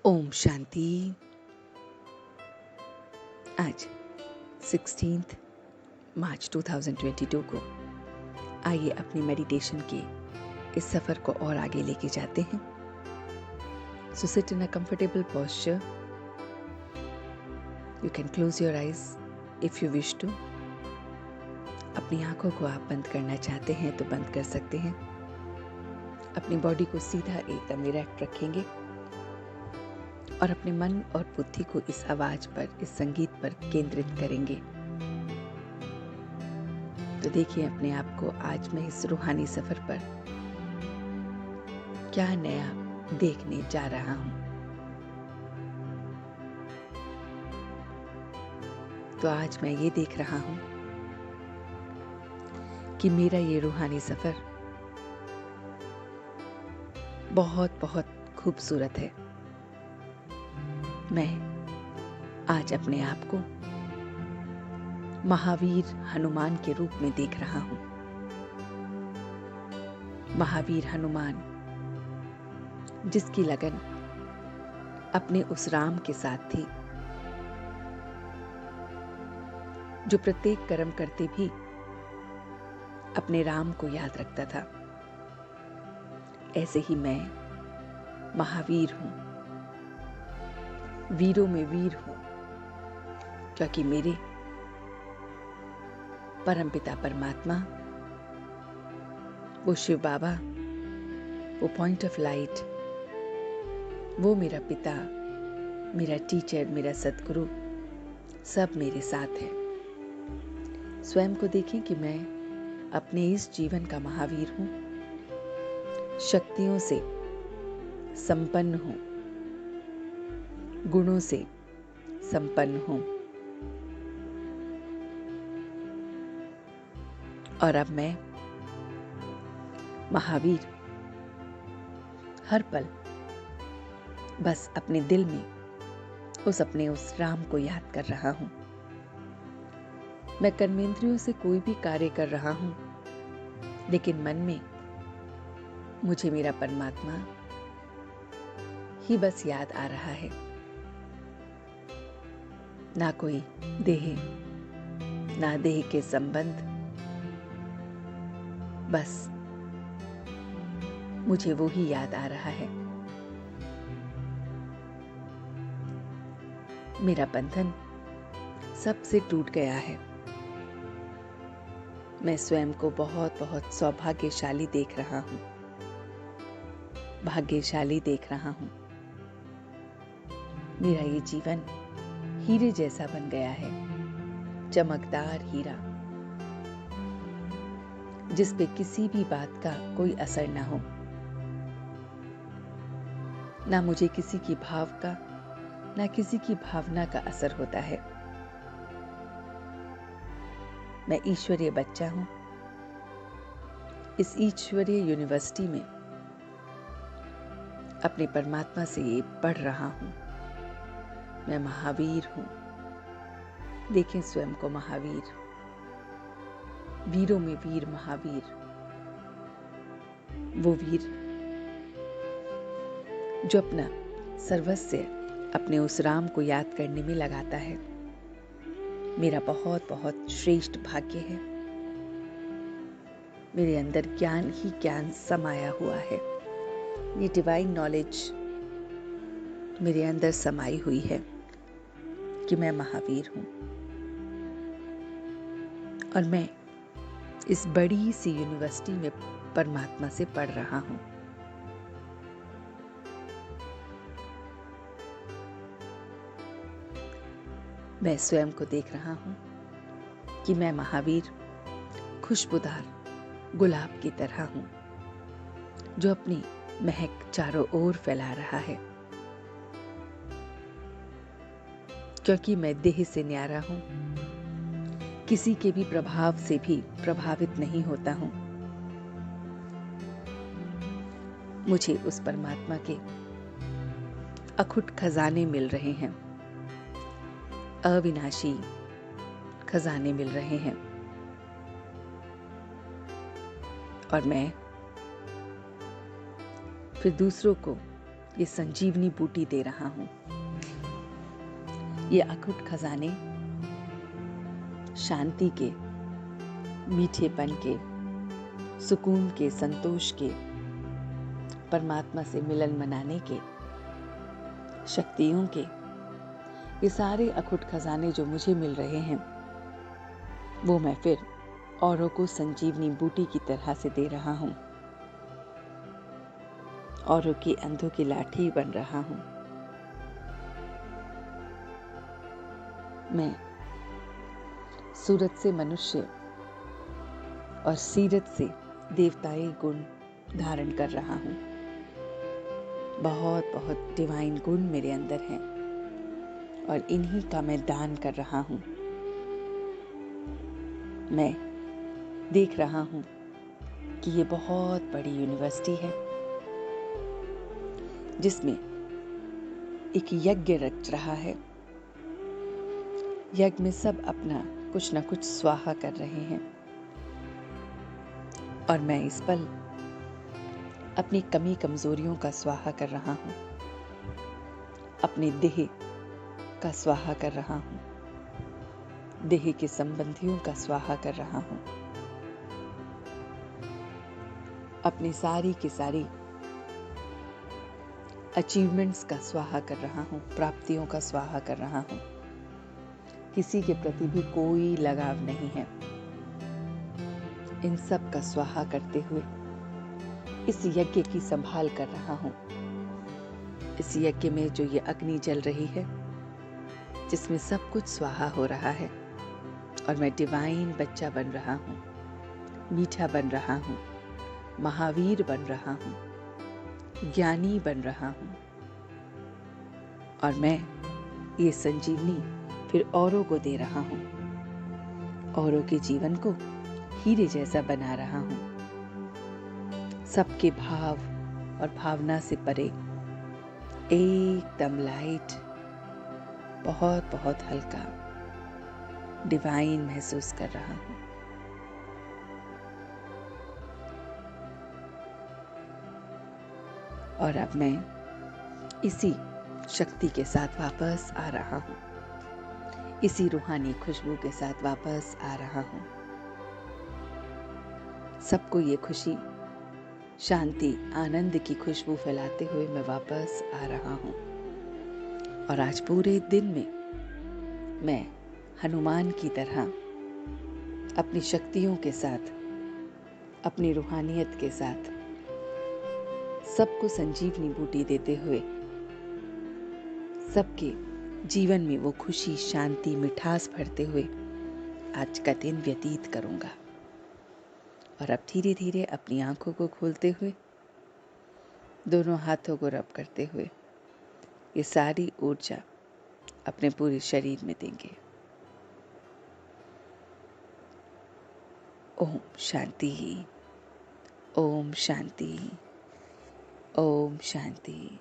ओम शांति। आज 16 मार्च 2022 को आइए अपनी मेडिटेशन के इस सफ़र को और आगे लेके जाते हैं। So sit in a comfortable posture. You can close your eyes if you wish to. अपनी आंखों को आप बंद करना चाहते हैं तो बंद कर सकते हैं। अपनी बॉडी को सीधा एकदम इरेक्ट रखेंगे और अपने मन और बुद्धि को इस आवाज पर, इस संगीत पर केंद्रित करेंगे। तो देखिए अपने आप को आज मैं इस रूहानी सफर पर क्या नया देखने जा रहा हूं। तो आज मैं ये देख रहा हूं कि मेरा ये रूहानी सफर बहुत बहुत खूबसूरत है। मैं आज अपने आप को महावीर हनुमान के रूप में देख रहा हूं। महावीर हनुमान जिसकी लगन अपने उस राम के साथ थी जो प्रत्येक कर्म करते भी अपने राम को याद रखता था। ऐसे ही मैं महावीर हूं, वीरों में वीर हूं, क्योंकि मेरे परमपिता परमात्मा, वो शिव बाबा, वो पॉइंट ऑफ लाइट, वो मेरा पिता, मेरा टीचर, मेरा सद्गुरु सब मेरे साथ है। स्वयं को देखें कि मैं अपने इस जीवन का महावीर हूं, शक्तियों से संपन्न हूं, गुणों से संपन्न हूं। और अब मैं महावीर हर पल बस अपने दिल में उस राम को याद कर रहा हूं। मैं कर्मेंद्रियों से कोई भी कार्य कर रहा हूं, लेकिन मन में मुझे मेरा परमात्मा ही बस याद आ रहा है। ना कोई देह, ना देह के संबंध, बस मुझे वो ही याद आ रहा है। मेरा बंधन सबसे टूट गया है। मैं स्वयं को बहुत बहुत सौभाग्यशाली देख रहा हूं, भाग्यशाली देख रहा हूं। मेरा ये जीवन हीरे जैसा बन गया है, चमकदार हीरा, जिस पे किसी भी बात का कोई असर ना हो। ना मुझे किसी की भाव का, ना किसी की भावना का असर होता है। मैं ईश्वरीय बच्चा हूं। इस ईश्वरीय यूनिवर्सिटी में अपने परमात्मा से ये पढ़ रहा हूं। मैं महावीर हूं। देखें स्वयं को महावीर, वीरों में वीर महावीर, वो वीर जो अपना सर्वस्व अपने उस राम को याद करने में लगाता है। मेरा बहुत बहुत श्रेष्ठ भाग्य है। मेरे अंदर ज्ञान ही ज्ञान समाया हुआ है। ये डिवाइन नॉलेज मेरे अंदर समाई हुई है कि मैं महावीर हूं। और मैं इस बड़ी सी यूनिवर्सिटी में परमात्मा से पढ़ रहा हूं। मैं स्वयं को देख रहा हूं कि मैं महावीर खुशबूदार गुलाब की तरह हूं, जो अपनी महक चारों ओर फैला रहा है। क्योंकि मैं देह से न्यारा हूं, किसी के भी प्रभाव से भी प्रभावित नहीं होता हूं। मुझे उस परमात्मा के अखुट खजाने मिल रहे हैं, अविनाशी खजाने मिल रहे हैं। और मैं फिर दूसरों को ये संजीवनी बूटी दे रहा हूं। ये अखुट खजाने शांति के, मीठेपन के, सुकून के, संतोष के, परमात्मा से मिलन मनाने के, शक्तियों के, ये सारे अखुट खजाने जो मुझे मिल रहे हैं, वो मैं फिर औरों को संजीवनी बूटी की तरह से दे रहा हूं। औरों की अंधों की लाठी बन रहा हूं। मैं सूरत से मनुष्य और सीरत से देवताई गुण धारण कर रहा हूं। बहुत बहुत डिवाइन गुण मेरे अंदर हैं और इन्हीं का मैं दान कर रहा हूं। मैं देख रहा हूं कि ये बहुत बड़ी यूनिवर्सिटी है जिसमें एक यज्ञ रच रहा है। यज्ञ में सब अपना कुछ न कुछ स्वाहा कर रहे हैं और मैं इस पल अपनी कमी कमजोरियों का स्वाहा कर रहा हूं, अपने देह का स्वाहा कर रहा हूं, देह के संबंधियों का स्वाहा कर रहा हूं, अपनी सारी की सारी अचीवमेंट्स का स्वाहा कर रहा हूं, प्राप्तियों का स्वाहा कर रहा हूं। किसी के प्रति भी कोई लगाव नहीं है। इन सब का स्वाहा करते हुए इस यज्ञ की संभाल कर रहा हूं। इस यज्ञ में जो ये अग्नि जल रही है, जिसमें सब कुछ स्वाहा हो रहा है और मैं डिवाइन बच्चा बन रहा हूं, मीठा बन रहा हूं, महावीर बन रहा हूं, ज्ञानी बन रहा हूं और मैं ये संजीवनी फिर औरों को दे रहा हूं। औरों के जीवन को हीरे जैसा बना रहा हूं। सबके भाव और भावना से परे, एकदम लाइट, बहुत बहुत हल्का, डिवाइन महसूस कर रहा हूं। और अब मैं इसी शक्ति के साथ वापस आ रहा हूं, इसी रूहानी खुशबू के साथ वापस आ रहा हूं। सबको ये खुशी, शांति, आनंद की खुशबू फैलाते हुए मैं वापस आ रहा हूं। और आज पूरे दिन में मैं हनुमान की तरह अपनी शक्तियों के साथ, अपनी रूहानियत के साथ सबको संजीवनी बूटी देते हुए सबके जीवन में वो खुशी, शांति, मिठास भरते हुए आज का दिन व्यतीत करूंगा। और अब धीरे धीरे अपनी आंखों को खोलते हुए, दोनों हाथों को रब करते हुए ये सारी ऊर्जा अपने पूरे शरीर में देंगे। ओम शांति, ओम शांति, ओम शांति।